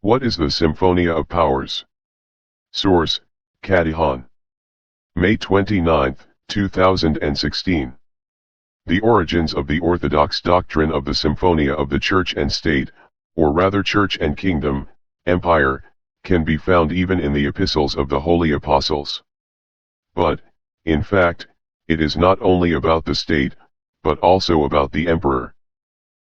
What is the Symphonia of Powers? Source: Cadihan. May 29, 2016. The origins of the orthodox doctrine of the Symphonia of the Church and State, or rather Church and Kingdom, Empire, can be found even in the epistles of the Holy Apostles. But, in fact, it is not only about the state, but also about the emperor.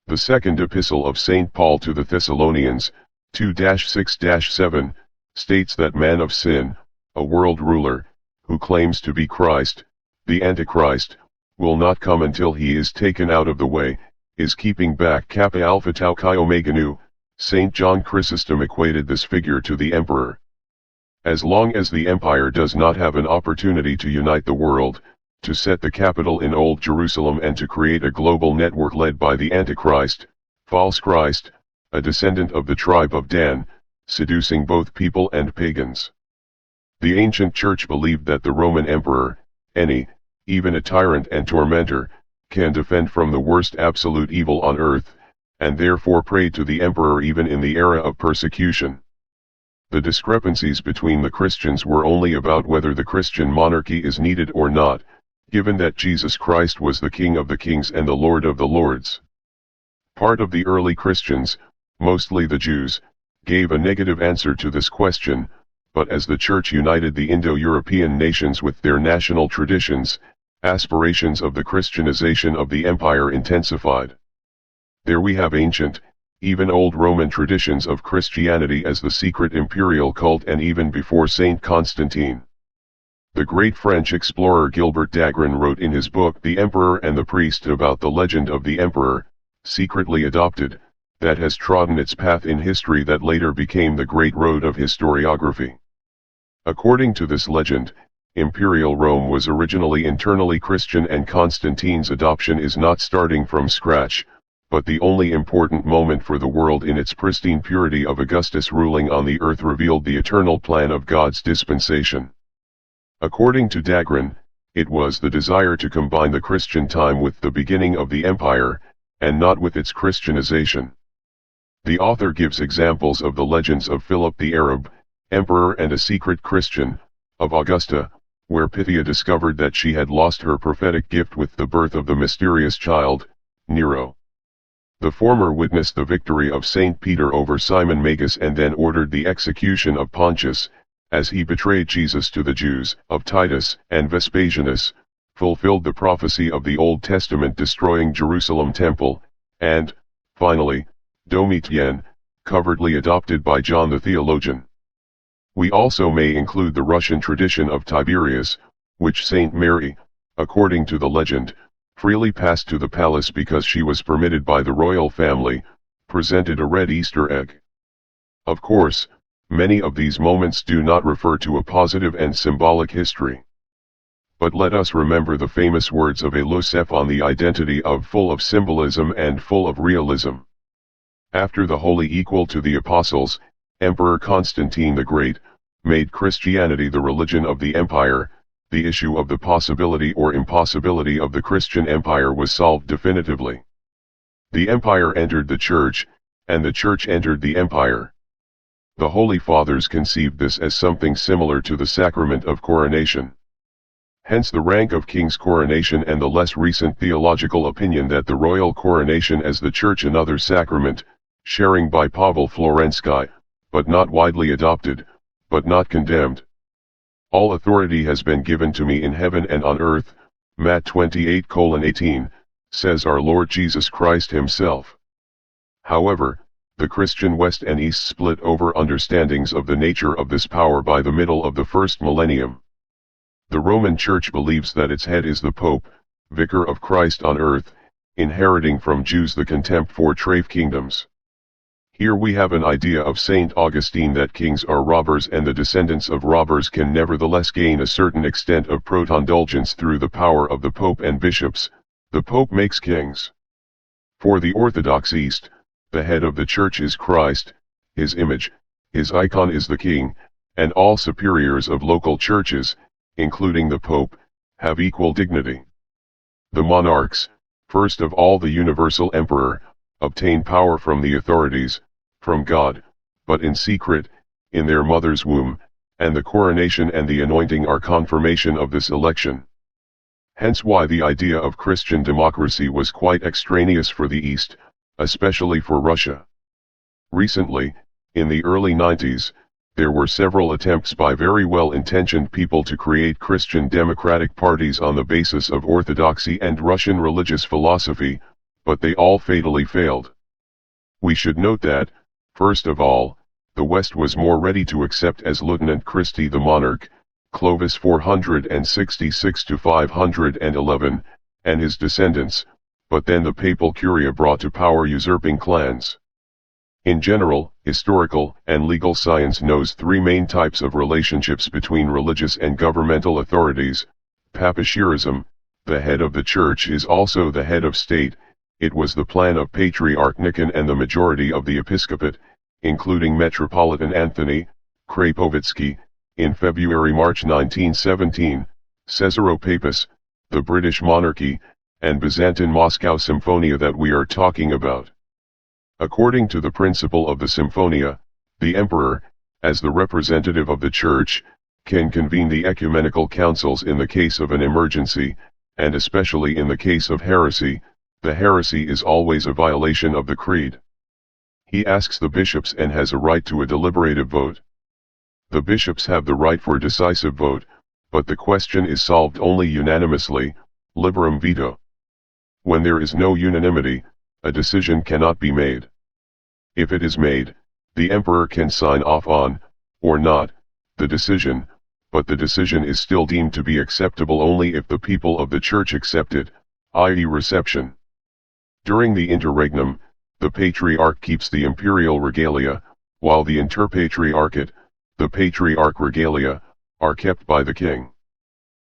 The second epistle of St. Paul to the Thessalonians, 2-6-7, states that man of sin, a world ruler, who claims to be Christ, the Antichrist, will not come until he is taken out of the way, is keeping back Kappa Alpha Tau Chi Omega Nu. St. John Chrysostom equated this figure to the emperor. As long as the empire does not have an opportunity to unite the world, to set the capital in Old Jerusalem and to create a global network led by the Antichrist, false Christ, a descendant of the tribe of Dan, seducing both people and pagans. The ancient church believed that the Roman emperor, even a tyrant and tormentor, can defend from the worst absolute evil on earth, and therefore prayed to the emperor even in the era of persecution. The discrepancies between the Christians were only about whether the Christian monarchy is needed or not, given that Jesus Christ was the King of the kings and the Lord of the lords. Part of the early Christians, mostly the Jews, gave a negative answer to this question, but as the Church united the Indo-European nations with their national traditions, aspirations of the Christianization of the empire intensified. There we have ancient, even old Roman traditions of Christianity as the secret imperial cult, and even before Saint Constantine. The great French explorer Gilbert Dagrin wrote in his book The Emperor and the Priest about the legend of the emperor, secretly adopted, that has trodden its path in history that later became the great road of historiography. According to this legend, Imperial Rome was originally internally Christian, and Constantine's adoption is not starting from scratch, but the only important moment for the world in its pristine purity of Augustus ruling on the earth revealed the eternal plan of God's dispensation. According to Dagrin, it was the desire to combine the Christian time with the beginning of the empire, and not with its Christianization. The author gives examples of the legends of Philip the Arab, emperor and a secret Christian, of Augusta, where Pythia discovered that she had lost her prophetic gift with the birth of the mysterious child, Nero. The former witnessed the victory of Saint Peter over Simon Magus and then ordered the execution of Pontius, as he betrayed Jesus to the Jews, of Titus and Vespasianus, fulfilled the prophecy of the Old Testament destroying Jerusalem temple, and, finally, Domitian, covertly adopted by John the theologian. We also may include the Russian tradition of Tiberius, which Saint Mary, according to the legend, freely passed to the palace because she was permitted by the royal family, presented a red Easter egg. Of course, many of these moments do not refer to a positive and symbolic history. But let us remember the famous words of Elusef on the identity of full of symbolism and full of realism. After the holy equal to the apostles, Emperor Constantine the Great, made Christianity the religion of the empire, the issue of the possibility or impossibility of the Christian empire was solved definitively. The empire entered the church, and the church entered the empire. The Holy Fathers conceived this as something similar to the sacrament of coronation. Hence the rank of king's coronation and the less recent theological opinion that the royal coronation as the church another sacrament, sharing by Pavel Florensky, but not widely adopted, but not condemned. All authority has been given to me in heaven and on earth, Matt 28:18, says our Lord Jesus Christ himself. However, the Christian West and East split over understandings of the nature of this power by the middle of the first millennium. The Roman Church believes that its head is the Pope, vicar of Christ on earth, inheriting from Jews the contempt for trave kingdoms. Here we have an idea of St. Augustine that kings are robbers and the descendants of robbers can nevertheless gain a certain extent of protondulgence through the power of the Pope and bishops. The Pope makes kings. For the Orthodox East, the head of the Church is Christ, his image, his icon is the King, and all superiors of local churches, including the Pope, have equal dignity. The monarchs, first of all the universal emperor, obtain power from the authorities, from God, but in secret, in their mother's womb, and the coronation and the anointing are confirmation of this election. Hence why the idea of Christian democracy was quite extraneous for the East, especially for Russia. Recently, in the early 90s, there were several attempts by very well-intentioned people to create Christian democratic parties on the basis of orthodoxy and Russian religious philosophy, but they all fatally failed. We should note that, first of all, the West was more ready to accept as Lieutenant Christie the monarch, Clovis 466 to 511, and his descendants, but then the papal curia brought to power usurping clans. In general, historical and legal science knows three main types of relationships between religious and governmental authorities. Papacyrism, the head of the church is also the head of state. It was the plan of Patriarch Nikon and the majority of the episcopate, including Metropolitan Anthony Krapovitsky, in February-March 1917, Caesaropapus, the British monarchy, and Byzantine Moscow Symphonia that we are talking about. According to the principle of the Symphonia, the emperor, as the representative of the church, can convene the ecumenical councils in the case of an emergency, and especially in the case of heresy. The heresy is always a violation of the creed. He asks the bishops and has a right to a deliberative vote. The bishops have the right for decisive vote, but the question is solved only unanimously, liberum veto. When there is no unanimity, a decision cannot be made. If it is made, the emperor can sign off on, or not, the decision, but the decision is still deemed to be acceptable only if the people of the church accept it, i.e. reception. During the interregnum, the patriarch keeps the imperial regalia, while the interpatriarchate, the patriarch regalia, are kept by the king.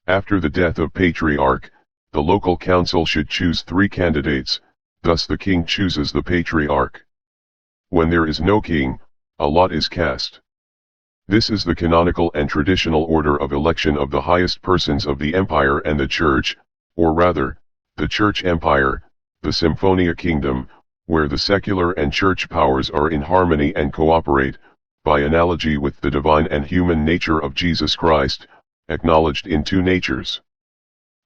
After the death of patriarch, the local council should choose 3 candidates, thus the king chooses the patriarch. When there is no king, a lot is cast. This is the canonical and traditional order of election of the highest persons of the empire and the church, or rather, the church empire, the Symphonia kingdom, where the secular and church powers are in harmony and cooperate, by analogy with the divine and human nature of Jesus Christ, acknowledged in 2 natures.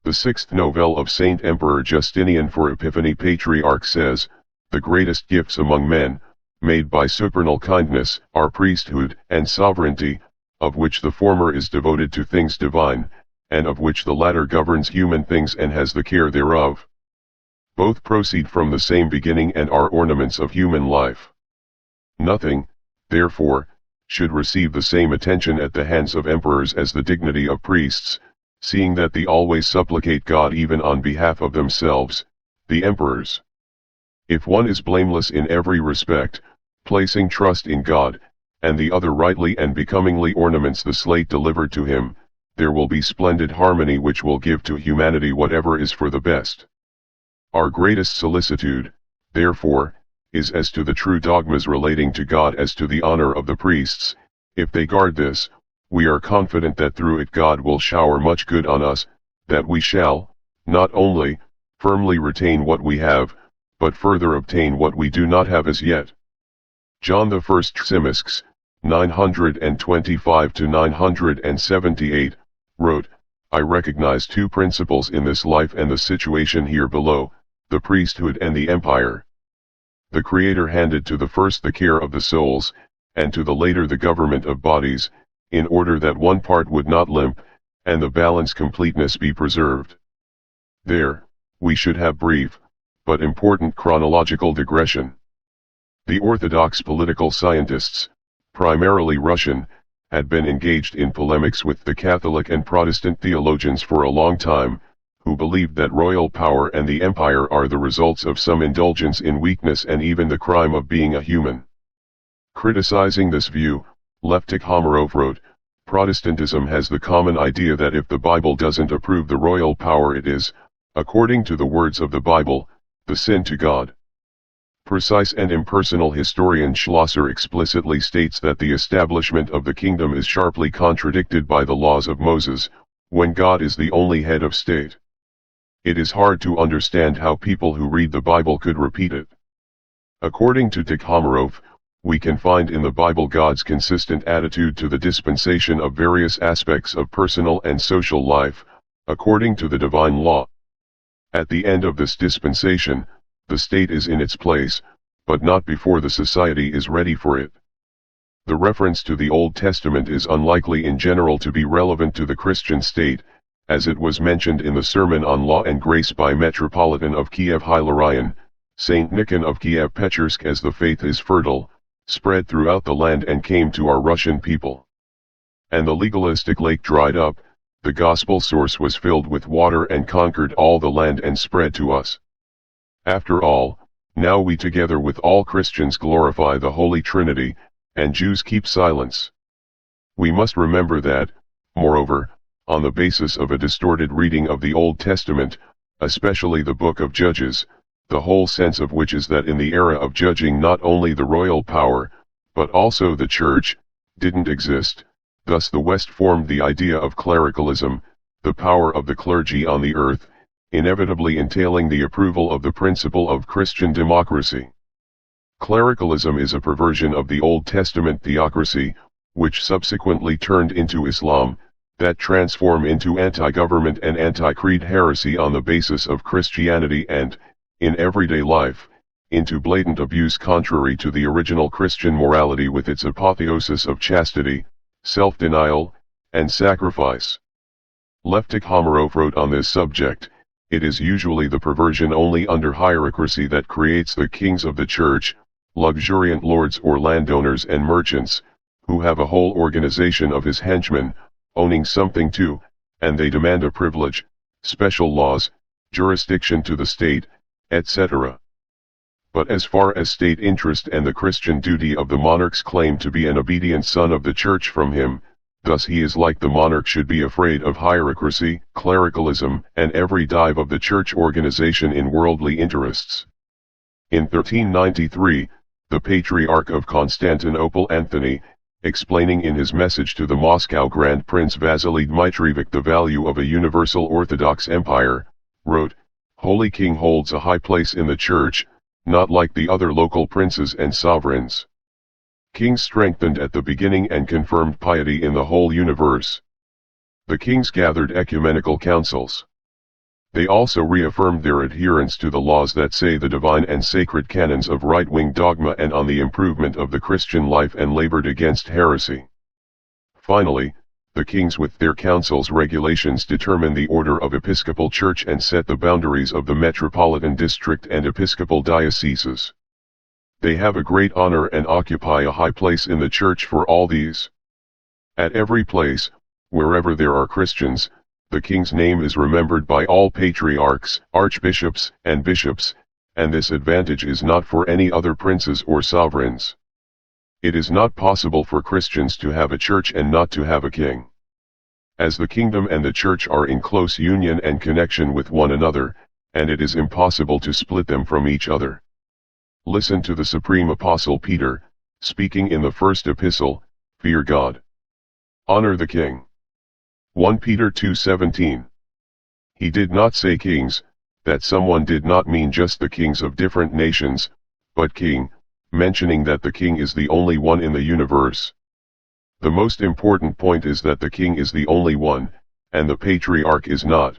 The 6th novelle of Saint Emperor Justinian for Epiphany Patriarch says, "The greatest gifts among men, made by supernal kindness, are priesthood and sovereignty, of which the former is devoted to things divine, and of which the latter governs human things and has the care thereof. Both proceed from the same beginning and are ornaments of human life. Nothing, therefore, should receive the same attention at the hands of emperors as the dignity of priests, seeing that they always supplicate God even on behalf of themselves, the emperors. If one is blameless in every respect, placing trust in God, and the other rightly and becomingly ornaments the slate delivered to him, there will be splendid harmony which will give to humanity whatever is for the best. Our greatest solicitude, therefore, is as to the true dogmas relating to God as to the honor of the priests. If they guard this, we are confident that through it God will shower much good on us, that we shall, not only, firmly retain what we have, but further obtain what we do not have as yet." John I Tsimisks, 925-978, wrote, "I recognize 2 principles in this life and the situation here below, the priesthood and the empire. The Creator handed to the first the care of the souls, and to the later the government of bodies, in order that one part would not limp, and the balance completeness be preserved. There, we should have brief, but important chronological digression. The orthodox political scientists, primarily Russian, had been engaged in polemics with the Catholic and Protestant theologians for a long time, who believed that royal power and the empire are the results of some indulgence in weakness and even the crime of being a human. Criticizing this view, Lev Tikhomarov wrote, "Protestantism has the common idea that if the Bible doesn't approve the royal power it is, according to the words of the Bible, the sin to God." Precise and impersonal historian Schlosser explicitly states that the establishment of the kingdom is sharply contradicted by the laws of Moses, when God is the only head of state. It is hard to understand how people who read the Bible could repeat it. According to Tikhomarov, we can find in the Bible God's consistent attitude to the dispensation of various aspects of personal and social life, according to the divine law. At the end of this dispensation, the state is in its place, but not before the society is ready for it. The reference to the Old Testament is unlikely in general to be relevant to the Christian state, as it was mentioned in the Sermon on Law and Grace by Metropolitan of Kiev Hilarion, Saint Nikon of Kiev-Pechersk, as the faith is fertile, spread throughout the land and came to our Russian people. And the legalistic lake dried up, the gospel source was filled with water and conquered all the land and spread to us. After all, now we together with all Christians glorify the Holy Trinity, and Jews keep silence. We must remember that, moreover, on the basis of a distorted reading of the Old Testament, especially the book of Judges, the whole sense of which is that in the era of judging not only the royal power, but also the church, didn't exist. Thus the West formed the idea of clericalism, the power of the clergy on the earth, inevitably entailing the approval of the principle of Christian democracy. Clericalism is a perversion of the Old Testament theocracy, which subsequently turned into Islam, that transform into anti-government and anti-creed heresy on the basis of Christianity and, in everyday life, into blatant abuse contrary to the original Christian morality with its apotheosis of chastity, self-denial, and sacrifice. Leftik Hamarov wrote on this subject, "It is usually the perversion only under hierarchy that creates the kings of the church, luxuriant lords or landowners and merchants, who have a whole organization of his henchmen, owning something too, and they demand a privilege, special laws, jurisdiction to the state, etc. But as far as state interest and the Christian duty of the monarch's claim to be an obedient son of the church from him, thus he is like the monarch should be afraid of hierarchy, clericalism, and every dive of the church organization in worldly interests." In 1393, the Patriarch of Constantinople Anthony, explaining in his message to the Moscow Grand Prince Vasily Dmitrievich the value of a universal Orthodox empire, wrote, "Holy King holds a high place in the church, not like the other local princes and sovereigns. Kings strengthened at the beginning and confirmed piety in the whole universe. The kings gathered ecumenical councils. They also reaffirmed their adherence to the laws that say the divine and sacred canons of right-wing dogma and on the improvement of the Christian life and labored against heresy. Finally, the kings with their councils regulations determine the order of episcopal church and set the boundaries of the metropolitan district and episcopal dioceses. They have a great honor and occupy a high place in the church for all these. At every place, wherever there are Christians, the king's name is remembered by all patriarchs, archbishops, and bishops, and this advantage is not for any other princes or sovereigns. It is not possible for Christians to have a church and not to have a king. As the kingdom and the church are in close union and connection with one another, and it is impossible to split them from each other. Listen to the Supreme Apostle Peter, speaking in the first epistle, fear God. Honor the king. 1 Peter 2:17. He did not say kings, that someone did not mean just the kings of different nations, but king, mentioning that the king is the only one in the universe. The most important point is that the king is the only one, and the patriarch is not.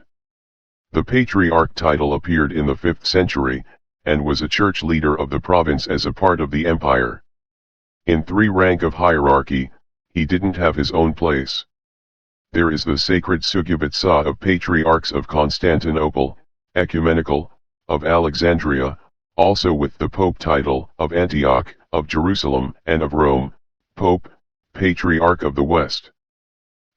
The patriarch title appeared in the 5th century, and was a church leader of the province as a part of the empire. In 3 rank of hierarchy, he didn't have his own place. There is the sacred Sugubitsa of Patriarchs of Constantinople, Ecumenical, of Alexandria, also with the Pope title, of Antioch, of Jerusalem, and of Rome, Pope, Patriarch of the West.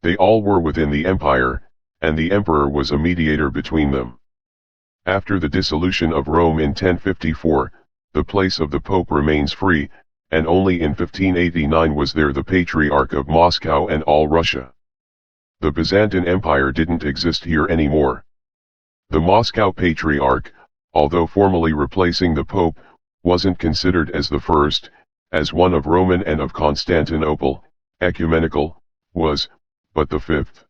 They all were within the empire, and the emperor was a mediator between them. After the dissolution of Rome in 1054, the place of the Pope remains free, and only in 1589 was there the Patriarch of Moscow and all Russia. The Byzantine Empire didn't exist here anymore. The Moscow Patriarch, although formally replacing the Pope, wasn't considered as the first, as one of Roman and of Constantinople, ecumenical, was, but the 5th.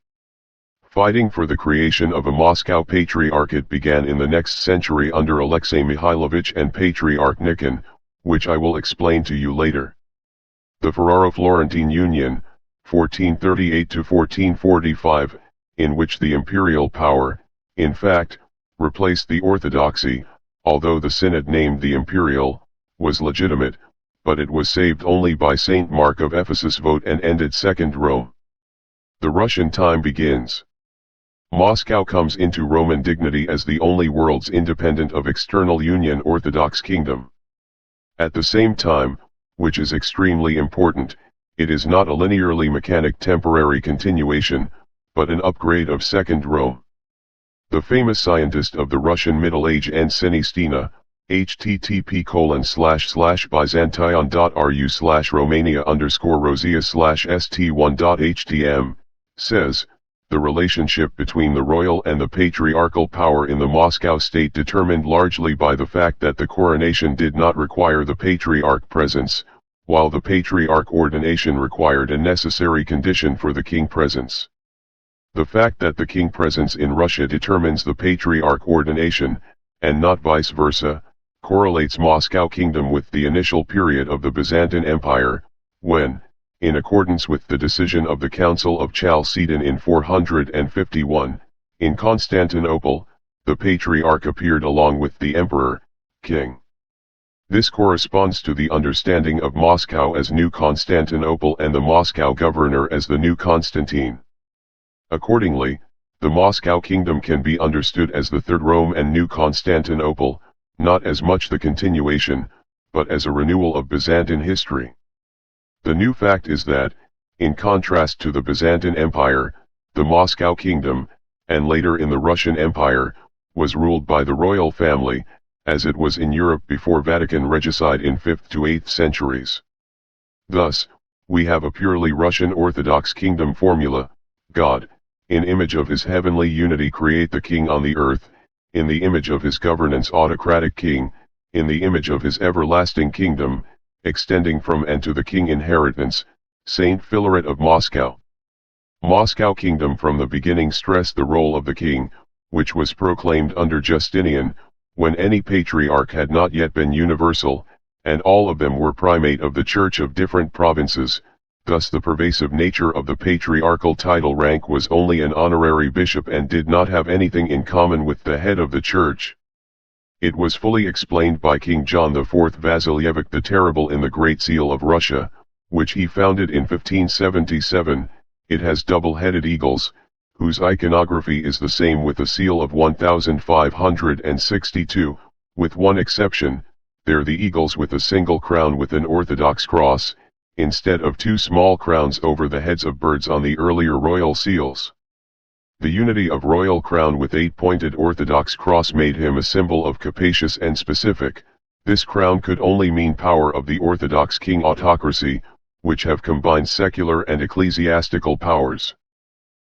Fighting for the creation of a Moscow Patriarchate began in the next century under Alexei Mikhailovich and Patriarch Nikon, which I will explain to you later. The Ferraro-Florentine Union, 1438 to 1445, in which the imperial power, in fact, replaced the orthodoxy, although the synod named the imperial, was legitimate, but it was saved only by Saint Mark of Ephesus' vote and ended Second Rome. The Russian time begins. Moscow comes into Roman dignity as the only world's independent of external Union Orthodox kingdom. At the same time, which is extremely important, it is not a linearly mechanic temporary continuation, but an upgrade of Second Rome. The famous scientist of the Russian Middle Age and Sinistina, http://byzantion.ru/romania_rosia/st1.htm, says, the relationship between the royal and the patriarchal power in the Moscow state determined largely by the fact that the coronation did not require the patriarch presence, while the patriarch ordination required a necessary condition for the king presence. The fact that the king presence in Russia determines the patriarch ordination, and not vice versa, correlates Moscow kingdom with the initial period of the Byzantine Empire, when, in accordance with the decision of the Council of Chalcedon in 451, in Constantinople, the patriarch appeared along with the emperor, king. This corresponds to the understanding of Moscow as New Constantinople and the Moscow governor as the New Constantine. Accordingly, the Moscow kingdom can be understood as the Third Rome and New Constantinople, not as much the continuation, but as a renewal of Byzantine history. The new fact is that, in contrast to the Byzantine Empire, the Moscow kingdom, and later in the Russian Empire, was ruled by the royal family, as it was in Europe before Vatican regicide in 5th to 8th centuries. Thus, we have a purely Russian Orthodox kingdom formula: God, in image of his heavenly unity create the king on the earth, in the image of his governance autocratic king, in the image of his everlasting kingdom, extending from and to the king inheritance, Saint Philaret of Moscow. Moscow kingdom from the beginning stressed the role of the king, which was proclaimed under Justinian, when any patriarch had not yet been universal, and all of them were primate of the church of different provinces. Thus the pervasive nature of the patriarchal title rank was only an honorary bishop and did not have anything in common with the head of the church. It was fully explained by King John IV Vasilyevic the Terrible in the Great Seal of Russia, which he founded in 1577. It has double-headed eagles, whose iconography is the same with the seal of 1562, with one exception: they're the eagles with a single crown with an orthodox cross, instead of two small crowns over the heads of birds on the earlier royal seals. The unity of royal crown with 8-pointed orthodox cross made him a symbol of capacious and specific. This crown could only mean power of the orthodox king autocracy, which have combined secular and ecclesiastical powers.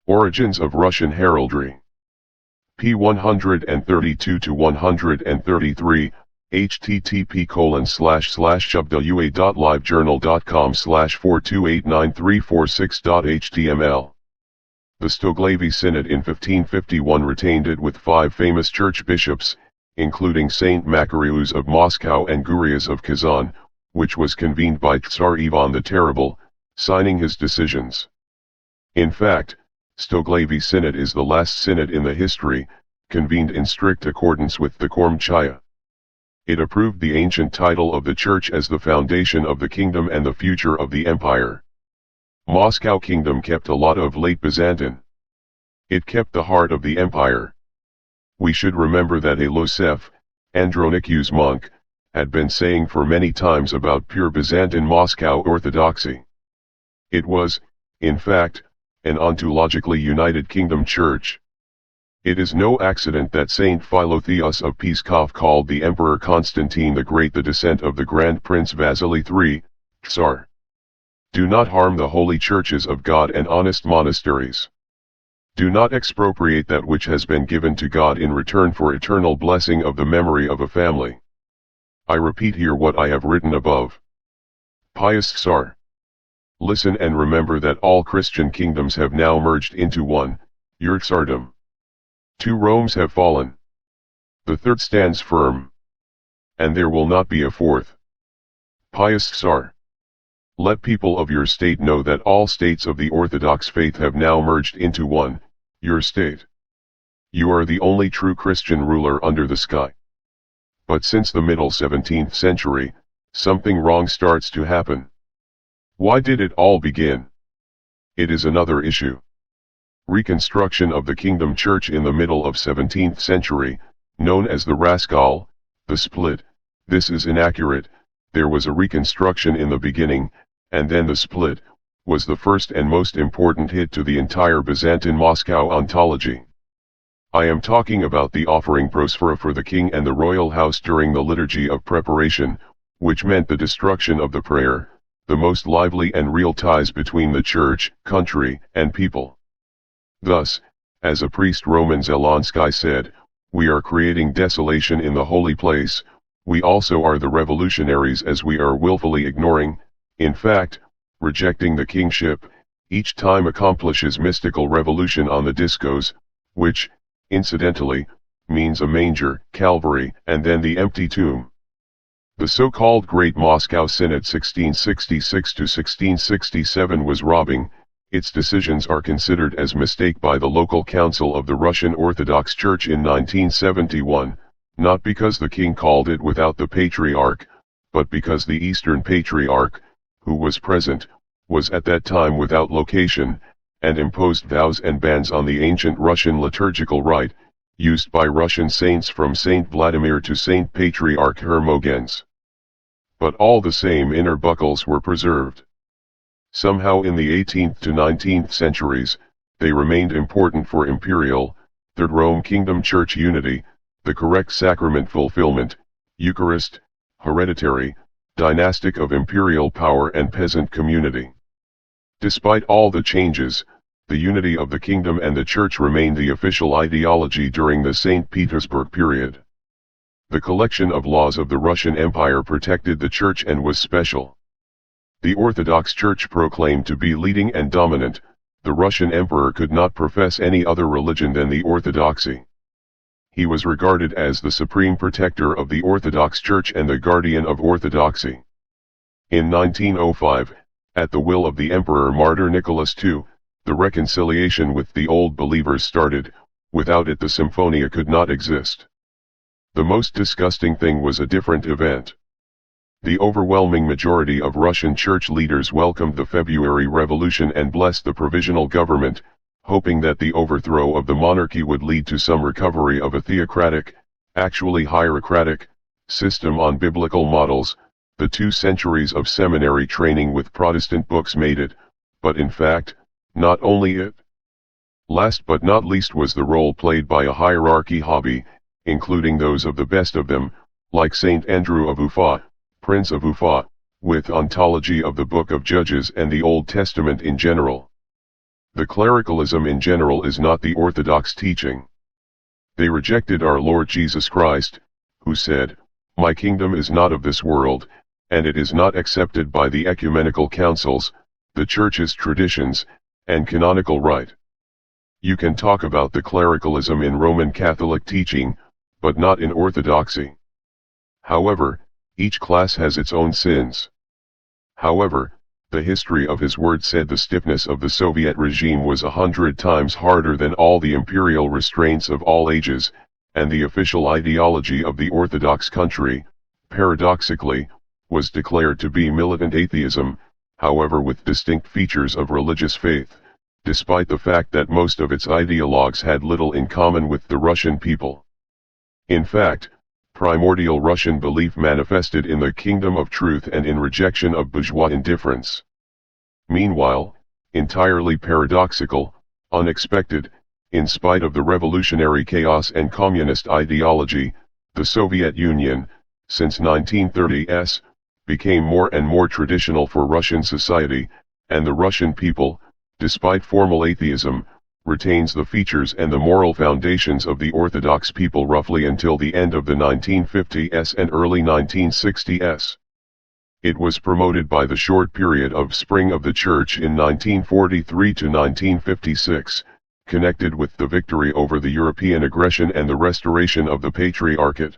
Origins of Russian heraldry. p. 132 to 133. http://wwa.livejournal.com/4289346.html. The Stoglavy Synod in 1551 retained it with 5 famous church bishops, including Saint Macarius of Moscow and Gurias of Kazan, which was convened by Tsar Ivan the Terrible, signing his decisions. In fact, Stoglavy Synod is the last synod in the history, convened in strict accordance with the Kormchaya. It approved the ancient title of the church as the foundation of the kingdom and the future of the empire. Moscow kingdom kept a lot of late Byzantine. It kept the heart of the empire. We should remember that Losef, Andronicus monk, had been saying for many times about pure Byzantine Moscow orthodoxy. It was, in fact, an ontologically united kingdom church. It is no accident that Saint Philotheos of Pskov called the Emperor Constantine the Great the descent of the Grand Prince Vasily III, Tsar. Do not harm the holy churches of God and honest monasteries. Do not expropriate that which has been given to God in return for eternal blessing of the memory of a family. I repeat here what I have written above. Pious Tsar. Listen and remember that all Christian kingdoms have now merged into one, your Tsardom. 2 Romes have fallen. The third stands firm. And there will not be a fourth. Pious Tsar. Let people of your state know that all states of the Orthodox faith have now merged into one, your state. You are the only true Christian ruler under the sky. But since the middle 17th century, something wrong starts to happen. Why did it all begin? It is another issue. Reconstruction of the Kingdom Church in the middle of 17th century, known as the Raskol, the split. This is inaccurate. There was a reconstruction in the beginning, and then the split was the first and most important hit to the entire Byzantine Moscow ontology. I am talking about the offering prosphora for the king and the royal house during the liturgy of preparation, which meant the destruction of the prayer, the most lively and real ties between the church, country, and people. Thus, as a priest Roman Zelensky said, we are creating desolation in the holy place. We also are the revolutionaries, as we are willfully ignoring, in fact, rejecting the kingship. Each time accomplishes mystical revolution on the discos, which, incidentally, means a manger, Calvary, and then the empty tomb. The so-called Great Moscow Synod 1666 to 1667 was robbing. Its decisions are considered as mistake by the local council of the Russian Orthodox Church in 1971, not because the king called it without the patriarch, but because the Eastern Patriarch, who was present, was at that time without location, and imposed vows and bans on the ancient Russian liturgical rite, used by Russian saints from Saint Vladimir to Saint Patriarch Hermogenes. But all the same inner buckles were preserved. Somehow in the 18th to 19th centuries, they remained important for imperial, Third Rome Kingdom Church unity, the correct sacrament fulfillment, Eucharist, hereditary, dynastic of imperial power and peasant community. Despite all the changes, the unity of the kingdom and the church remained the official ideology during the St. Petersburg period. The collection of laws of the Russian Empire protected the church and was special. The Orthodox Church proclaimed to be leading and dominant. The Russian emperor could not profess any other religion than the Orthodoxy. He was regarded as the supreme protector of the Orthodox Church and the guardian of orthodoxy. In 1905, at the will of the Emperor Martyr Nicholas II, the reconciliation with the old believers started. Without it the Symphonia could not exist. The most disgusting thing was a different event. The overwhelming majority of Russian church leaders welcomed the February Revolution and blessed the provisional government, hoping that the overthrow of the monarchy would lead to some recovery of a theocratic, actually hierocratic, system on biblical models. The 2 centuries of seminary training with Protestant books made it, but in fact, not only it. Last but not least was the role played by a hierarchy hobby, including those of the best of them, like Saint Andrew of Ufa, Prince of Ufa, with ontology of the Book of Judges and the Old Testament in general. The clericalism in general is not the Orthodox teaching. They rejected our Lord Jesus Christ, who said, "My kingdom is not of this world," and it is not accepted by the ecumenical councils, the Church's traditions, and canonical right. You can talk about the clericalism in Roman Catholic teaching, but not in Orthodoxy. However, each class has its own sins. However, the history of his word said the stiffness of the Soviet regime was 100 times harder than all the imperial restraints of all ages, and the official ideology of the Orthodox country, paradoxically, was declared to be militant atheism, however with distinct features of religious faith, despite the fact that most of its ideologues had little in common with the Russian people. In fact, primordial Russian belief manifested in the kingdom of truth and in rejection of bourgeois indifference. Meanwhile, entirely paradoxical, unexpected, in spite of the revolutionary chaos and communist ideology, the Soviet Union, since 1930s, became more and more traditional for Russian society, and the Russian people, despite formal atheism, retains the features and the moral foundations of the Orthodox people roughly until the end of the 1950s and early 1960s. It was promoted by the short period of spring of the Church in 1943 to 1956, connected with the victory over the European aggression and the restoration of the Patriarchate.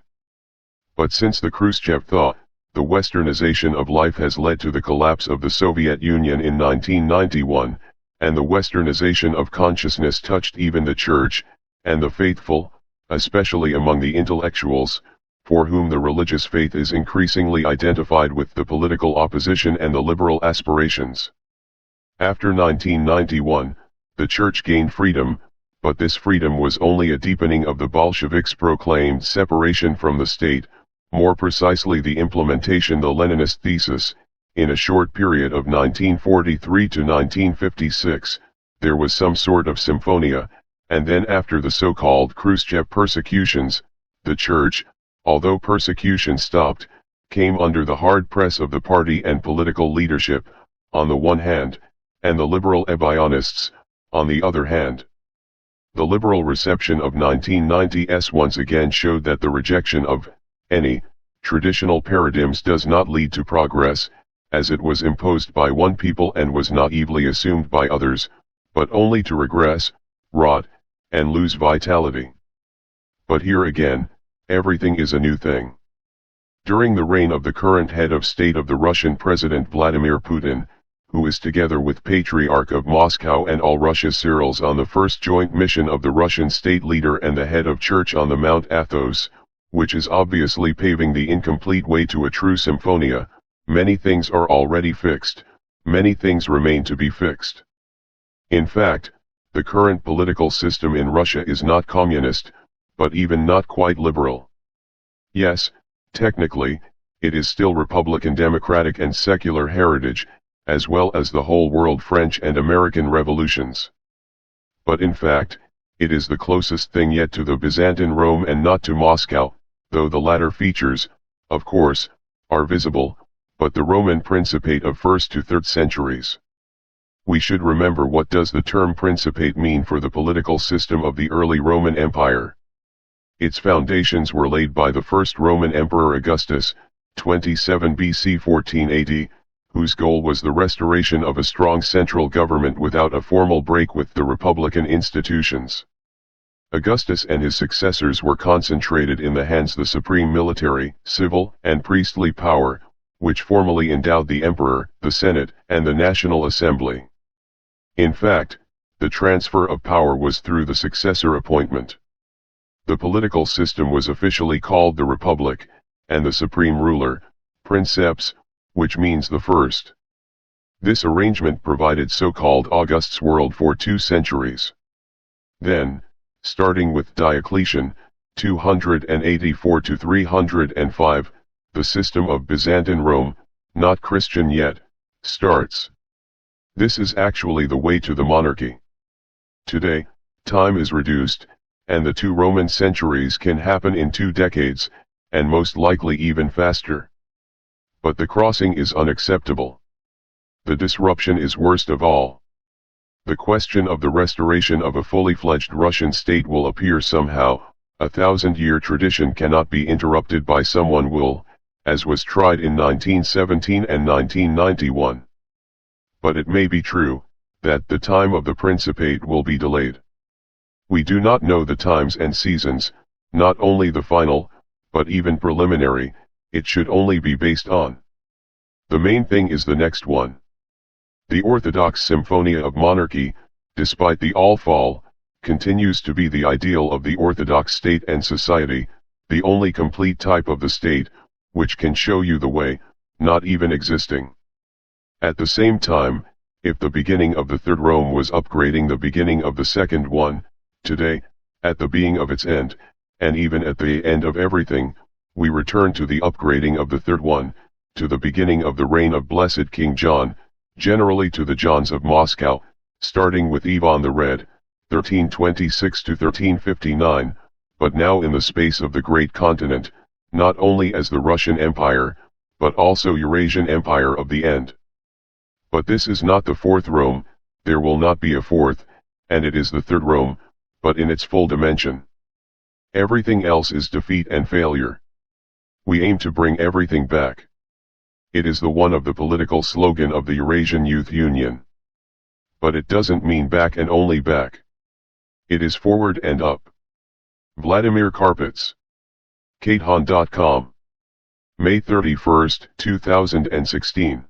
But since the Khrushchev thaw, the westernization of life has led to the collapse of the Soviet Union in 1991, and the westernization of consciousness touched even the church, and the faithful, especially among the intellectuals, for whom the religious faith is increasingly identified with the political opposition and the liberal aspirations. After 1991, the church gained freedom, but this freedom was only a deepening of the Bolsheviks' proclaimed separation from the state, more precisely the implementation the Leninist thesis. In a short period of 1943 to 1956, there was some sort of Symphonia, and then after the so-called Khrushchev persecutions, the church, although persecution stopped, came under the hard press of the party and political leadership, on the one hand, and the liberal Ebionists, on the other hand. The liberal reception of 1990s once again showed that the rejection of any traditional paradigms does not lead to progress, as it was imposed by one people and was naively assumed by others, but only to regress, rot, and lose vitality. But here again, everything is a new thing. During the reign of the current head of state of the Russian President Vladimir Putin, who is together with Patriarch of Moscow and all Russia's Cyrils on the first joint mission of the Russian state leader and the head of church on the Mount Athos, which is obviously paving the incomplete way to a true Symphonia, many things are already fixed, many things remain to be fixed. In fact, the current political system in Russia is not communist, but even not quite liberal. Yes, technically, it is still Republican democratic and secular heritage, as well as the whole world French and American revolutions. But in fact, it is the closest thing yet to the Byzantine Rome and not to Moscow, though the latter features, of course, are visible, but the Roman Principate of 1st to 3rd centuries. We should remember what does the term Principate mean for the political system of the early Roman Empire. Its foundations were laid by the first Roman Emperor Augustus, 27 BC 14 AD, whose goal was the restoration of a strong central government without a formal break with the republican institutions. Augustus and his successors were concentrated in the hands the supreme military, civil, and priestly power, which formally endowed the emperor, the Senate, and the National Assembly. In fact, the transfer of power was through the successor appointment. The political system was officially called the Republic, and the supreme ruler, Princeps, which means the first. This arrangement provided so-called August's world for 2 centuries. Then, starting with Diocletian, 284 to 305, the system of Byzantine Rome, not Christian yet, starts. This is actually the way to the monarchy. Today, time is reduced, and the 2 Roman centuries can happen in 2 decades, and most likely even faster. But the crossing is unacceptable. The disruption is worst of all. The question of the restoration of a fully fledged Russian state will appear somehow. A 1,000-year tradition cannot be interrupted by someone will, as was tried in 1917 and 1991. But it may be true, that the time of the Principate will be delayed. We do not know the times and seasons, not only the final, but even preliminary, it should only be based on. The main thing is the next one. The Orthodox Symphonia of Monarchy, despite the all-fall, continues to be the ideal of the Orthodox state and society, the only complete type of the state, which can show you the way, not even existing. At the same time, if the beginning of the Third Rome was upgrading the beginning of the second one, today, at the being of its end, and even at the end of everything, we return to the upgrading of the third one, to the beginning of the reign of blessed King John, generally to the Johns of Moscow, starting with Ivan the Red, 1326 to 1359, but now in the space of the great continent, not only as the Russian Empire, but also Eurasian Empire of the end. But this is not the fourth Rome, there will not be a fourth, and it is the third Rome, but in its full dimension. Everything else is defeat and failure. We aim to bring everything back. It is the one of the political slogan of the Eurasian Youth Union. But it doesn't mean back and only back. It is forward and up. Vladimir Karpets. KateHan.com May 31, 2016.